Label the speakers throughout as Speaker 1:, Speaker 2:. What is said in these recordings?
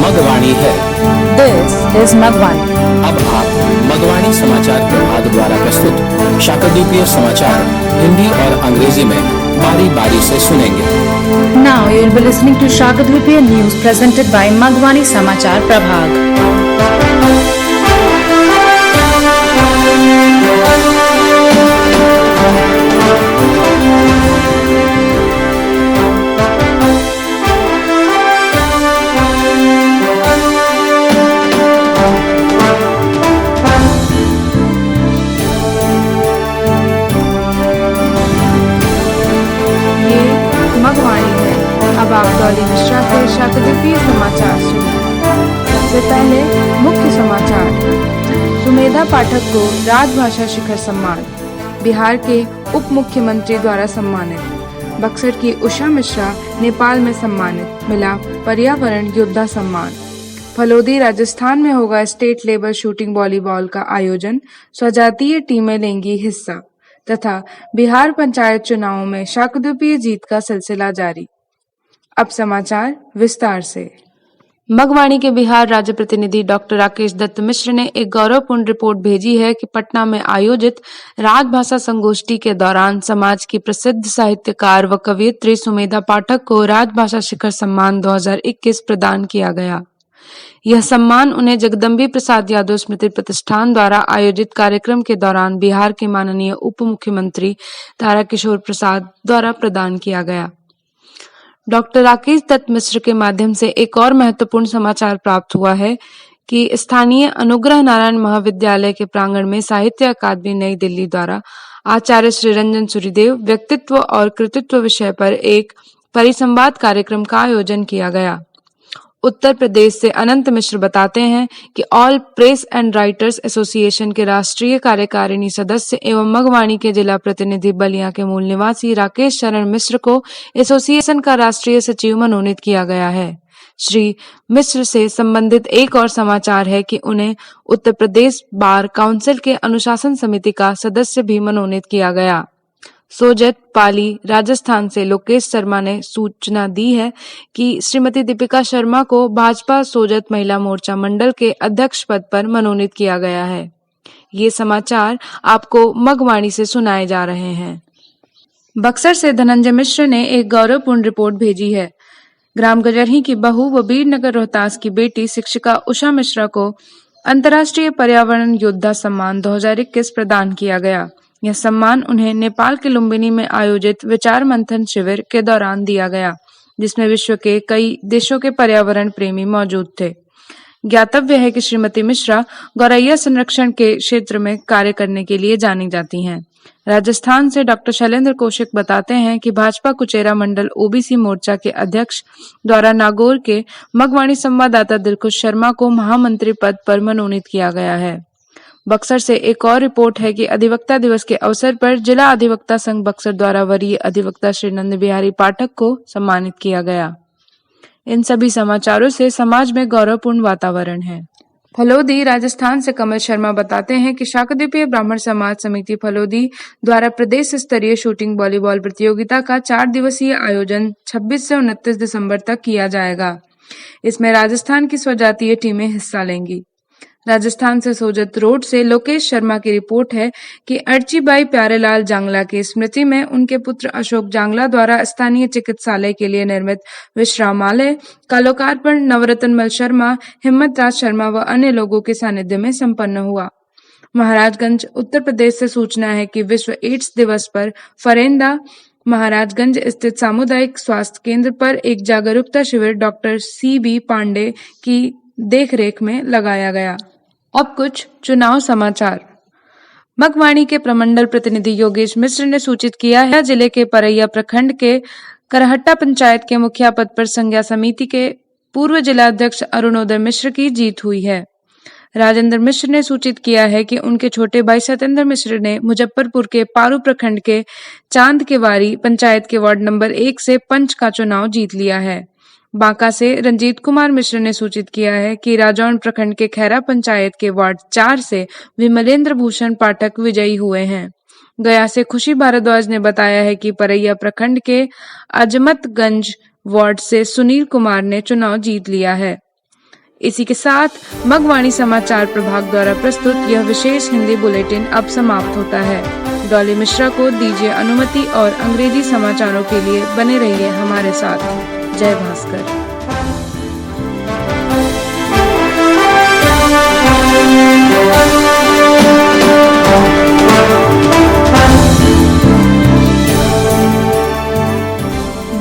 Speaker 1: मगवाणी है।
Speaker 2: This is Magwani.
Speaker 1: अब आप मगवाणी समाचार प्रभाग द्वारा प्रस्तुत शाकद्वीपीय समाचार हिंदी और अंग्रेजी में बारी बारी से सुनेंगे।
Speaker 2: Now you will be listening to Shakadvipiya news presented by Magwani Samachar Prabhag. मगवाणी है। अब आप डॉली मिश्रा से शाकद्वीपीय समाचार सुनिए। सबसे पहले मुख्य समाचार। सुमेधा पाठक को राजभाषा शिखर सम्मान, बिहार के उप मुख्यमंत्री द्वारा सम्मानित। बक्सर की उषा मिश्रा नेपाल में सम्मानित, मिला पर्यावरण योद्धा सम्मान। फलोदी राजस्थान में होगा स्टेट लेवल शूटिंग वॉलीबॉल का आयोजन, स्वजातीय टीमें लेंगी हिस्सा। तथा बिहार पंचायत चुनावों में शाकद्वीपीय जीत का सिलसिला जारी। अब समाचार विस्तार से। मगवाणी के बिहार राज्य प्रतिनिधि डॉक्टर राकेश दत्त मिश्र ने एक गौरवपूर्ण रिपोर्ट भेजी है कि पटना में आयोजित राजभाषा संगोष्ठी के दौरान समाज की प्रसिद्ध साहित्यकार व कवयित्री सुमेधा पाठक को राजभाषा शिखर सम्मान 2021 प्रदान किया गया। यह सम्मान उन्हें जगदम्बी प्रसाद यादव स्मृति प्रतिष्ठान द्वारा आयोजित कार्यक्रम के दौरान बिहार के माननीय उप मुख्यमंत्री ताराकिशोर प्रसाद द्वारा प्रदान किया गया। डॉक्टर राकेश दत्त मिश्र के माध्यम से एक और महत्वपूर्ण समाचार प्राप्त हुआ है कि स्थानीय अनुग्रह नारायण महाविद्यालय के प्रांगण में साहित्य अकादमी नई दिल्ली द्वारा आचार्य श्री रंजन सूरिदेव व्यक्तित्व और कृतित्व विषय पर एक परिसंवाद कार्यक्रम का आयोजन किया गया। उत्तर प्रदेश से अनंत मिश्र बताते हैं कि all press and writers association के राष्ट्रीय कार्यकारिणी सदस्य एवं मगवाणी के जिला प्रतिनिधि बलिया के मूल निवासी राकेश शरण मिश्र को एसोसिएशन का राष्ट्रीय सचिव मनोनीत किया गया है। श्री मिश्र से संबंधित एक और समाचार है कि उन्हें उत्तर प्रदेश बार काउंसिल के अनुशासन समिति का सदस्य भी मनोनीत किया गया। सोजत पाली राजस्थान से लोकेश शर्मा ने सूचना दी है कि श्रीमती दीपिका शर्मा को भाजपा सोजत महिला मोर्चा मंडल के अध्यक्ष पद पर मनोनीत किया गया है। ये समाचार आपको मगवाणी से सुनाए जा रहे हैं। बक्सर से धनंजय मिश्र ने एक गौरवपूर्ण रिपोर्ट भेजी है। ग्राम गजरही की बहू व बीरनगर रोहतास की बेटी शिक्षिका उषा मिश्रा को अंतर्राष्ट्रीय पर्यावरण योद्धा सम्मान 2021 प्रदान किया गया। यह सम्मान उन्हें नेपाल के लुम्बिनी में आयोजित विचार मंथन शिविर के दौरान दिया गया, जिसमें विश्व के कई देशों के पर्यावरण प्रेमी मौजूद थे। ज्ञातव्य है कि श्रीमती मिश्रा गौरैया संरक्षण के क्षेत्र में कार्य करने के लिए जानी जाती हैं। राजस्थान से डॉक्टर शैलेंद्र कौशिक बताते हैं कि भाजपा कुचेरा मंडल ओबीसी मोर्चा के अध्यक्ष द्वारा नागौर के मगवाणी संवाददाता दिलखुश शर्मा को महामंत्री पद पर मनोनीत किया गया है। बक्सर से एक और रिपोर्ट है कि अधिवक्ता दिवस के अवसर पर जिला अधिवक्ता संघ बक्सर द्वारा वरीय अधिवक्ता श्री नंद बिहारी पाठक को सम्मानित किया गया। इन सभी समाचारों से समाज में गौरवपूर्ण वातावरण है। फलोदी राजस्थान से कमल शर्मा बताते हैं कि शाकद्वीपीय ब्राह्मण समाज समिति फलोदी द्वारा प्रदेश स्तरीय शूटिंग वॉलीबॉल प्रतियोगिता का 4 दिवसीय आयोजन 26 से 29 दिसंबर तक किया जाएगा। इसमें राजस्थान की स्वजातीय टीमें हिस्सा लेंगी। राजस्थान से सोजत रोड से लोकेश शर्मा की रिपोर्ट है कि अर्चीबाई प्यारेलाल जांगला की स्मृति में उनके पुत्र अशोक जांगला द्वारा स्थानीय चिकित्सालय के लिए निर्मित विश्रामालय का लोकार्पण नवरत्नमल शर्मा, हिम्मत राज शर्मा व अन्य लोगों के सानिध्य में संपन्न हुआ। महाराजगंज उत्तर प्रदेश से सूचना है कि विश्व एड्स दिवस पर फरेंदा महाराजगंज स्थित सामुदायिक स्वास्थ्य केंद्र पर एक जागरूकता शिविर डॉक्टर CB पांडे की देखरेख में लगाया गया। अब कुछ चुनाव समाचार। मगवाणी के प्रमंडल प्रतिनिधि योगेश मिश्र ने सूचित किया है जिले के परैया प्रखंड के करहट्टा पंचायत के मुखिया पद पर संज्ञा समिति के पूर्व जिला अध्यक्ष अरुणोदय मिश्र की जीत हुई है। राजेंद्र मिश्र ने सूचित किया है कि उनके छोटे भाई सत्येंद्र मिश्र ने मुजफ्फरपुर के पारू प्रखंड के चांद के वारी पंचायत के वार्ड नंबर 1 से पंच का चुनाव जीत लिया है। बांका से रंजीत कुमार मिश्र ने सूचित किया है कि राजौन प्रखंड के खैरा पंचायत के वार्ड 4 से विमलेंद्र भूषण पाठक विजयी हुए हैं। गया से खुशी भारद्वाज ने बताया है कि परैया प्रखंड के अजमतगंज वार्ड से सुनील कुमार ने चुनाव जीत लिया है। इसी के साथ मगवाणी समाचार प्रभाग द्वारा प्रस्तुत यह विशेष हिंदी बुलेटिन अब समाप्त होता है। डॉली मिश्रा को दीजिए अनुमति और अंग्रेजी समाचारों के लिए बने रहिए हमारे साथ। जय Bhaskar.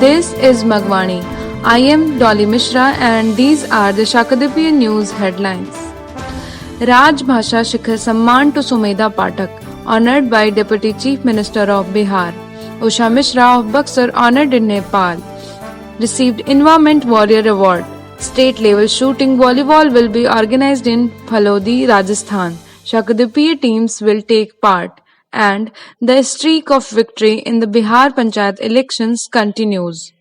Speaker 2: This is Magwani. I am Dolly Mishra and these are the Shakadipya News headlines. Raj Bhasha Shikhar Samman to Sumedha Pathak, honored by Deputy Chief Minister of Bihar. Usha Mishra of Buxar, honored in Nepal, received Environment Warrior Award. State level shooting volleyball will be organized in Phalodi, Rajasthan. Shakadipya teams will take part. And the streak of victory in the Bihar Panchayat elections continues.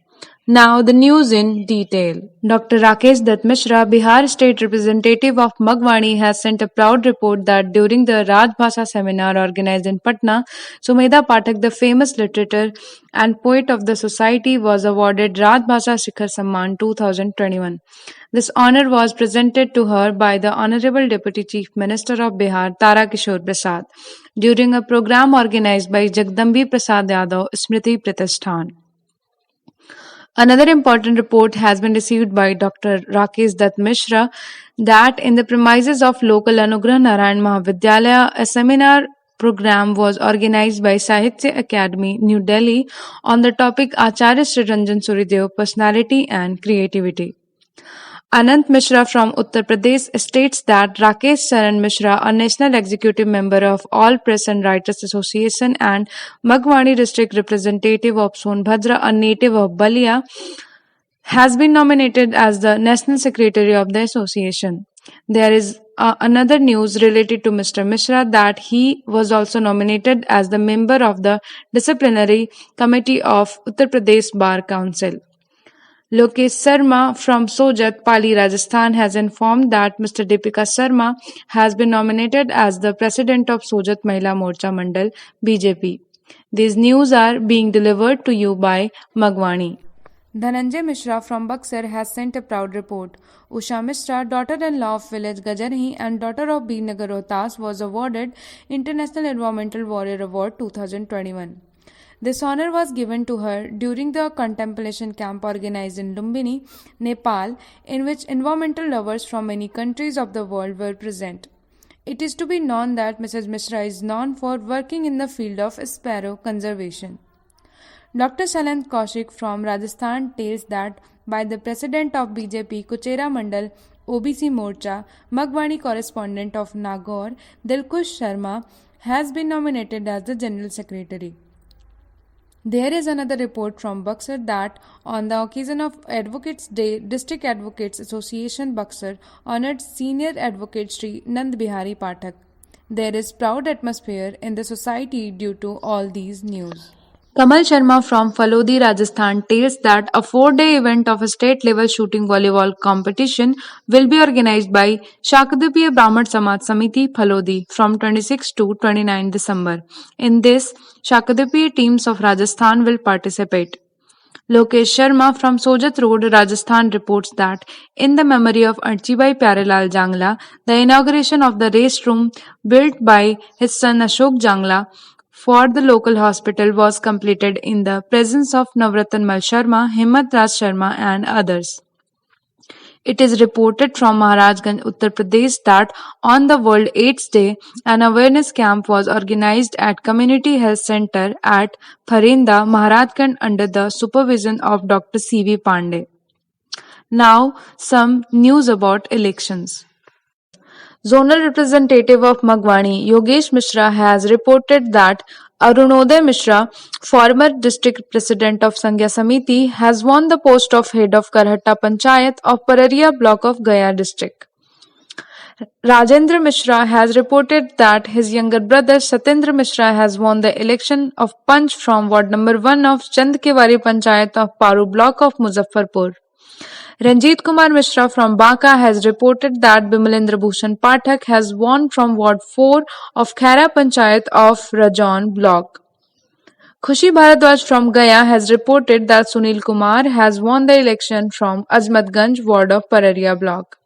Speaker 2: Now the news in detail. Dr. Rakesh Dutt Mishra, Bihar State Representative of Magwani, has sent a proud report that during the Rajbhasha seminar organized in Patna, Sumedha Pathak, the famous literator and poet of the society, was awarded Rajbhasha Shikhar Samman 2021. This honor was presented to her by the Honorable Deputy Chief Minister of Bihar, Tara Kishore Prasad, during a program organized by Jagdambi Prasad Yadav Smriti Pratishthan. Another important report has been received by Dr. Rakesh Dutt Mishra that in the premises of local Anugrah Narayan Mahavidyalaya, a seminar program was organized by Sahitya Academy, New Delhi, on the topic Acharya Sri Ranjan Suridev, Personality and Creativity. Anant Mishra from Uttar Pradesh states that Rakesh Saran Mishra, a national executive member of All Press and Writers Association and Magwani district representative of Sonbhadra, a native of Balia, has been nominated as the national secretary of the association. There is another news related to Mr. Mishra that he was also nominated as the member of the disciplinary committee of Uttar Pradesh Bar Council. Lokesh Sharma from Sojat, Pali, Rajasthan has informed that Mr. Deepika Sharma has been nominated as the president of Sojat Mahila Morcha Mandal, BJP. These news are being delivered to you by Magwani. Dhananjay Mishra from Buxar has sent a proud report. Usha Mishra, daughter-in-law of village Gajarhi and daughter of Birnagar Rohtas, was awarded International Environmental Warrior Award 2021. This honor was given to her during the contemplation camp organized in Lumbini, Nepal, in which environmental lovers from many countries of the world were present. It is to be known that Mrs. Mishra is known for working in the field of sparrow conservation. Dr. Shalant Kaushik from Rajasthan tells that by the president of BJP Kuchera Mandal OBC Morcha, Magwani correspondent of Nagaur, Dilkush Sharma, has been nominated as the general secretary. There is another report from Buxar that on the occasion of Advocates Day, District Advocates Association Buxar honored Senior Advocate Sri Nand Bihari Pathak. There is proud atmosphere in the society due to all these news. Kamal Sharma from Phalodi, Rajasthan tells that a 4-day event of a state-level shooting volleyball competition will be organized by Shakadipya Brahman Samaj Samiti, Phalodi from 26 to 29 December. In this, Shakadipya teams of Rajasthan will participate. Lokesh Sharma from Sojat Road, Rajasthan reports that in the memory of Archibai Pyarelal Jangla, the inauguration of the rest room built by his son Ashok Jangla for the local hospital was completed in the presence of Navratan Mal Sharma, Himmat Raj Sharma and others. It is reported from Maharajganj, Uttar Pradesh that on the World AIDS Day, an awareness camp was organized at Community Health Center at Pharinda, Maharajganj under the supervision of Dr. C.V. Pandey. Now, some news about elections. Zonal representative of Magwani, Yogesh Mishra, has reported that Arunoday Mishra, former district president of Sangya Samiti, has won the post of head of Karhatta Panchayat of Pararia block of Gaya district. Rajendra Mishra has reported that his younger brother Satyendra Mishra has won the election of Panch from ward number 1 of Chandkewari Panchayat of Paru block of Muzaffarpur. Ranjit Kumar Mishra from Banka has reported that Bimalendra Bhushan Pathak has won from Ward 4 of Khaira Panchayat of Rajon block. Khushi Bharadwaj from Gaya has reported that Sunil Kumar has won the election from Azmatganj ward of Pararia block.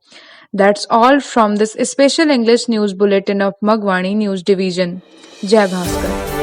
Speaker 2: That's all from this special English news bulletin of Magwani News Division. Jai Bhaskar.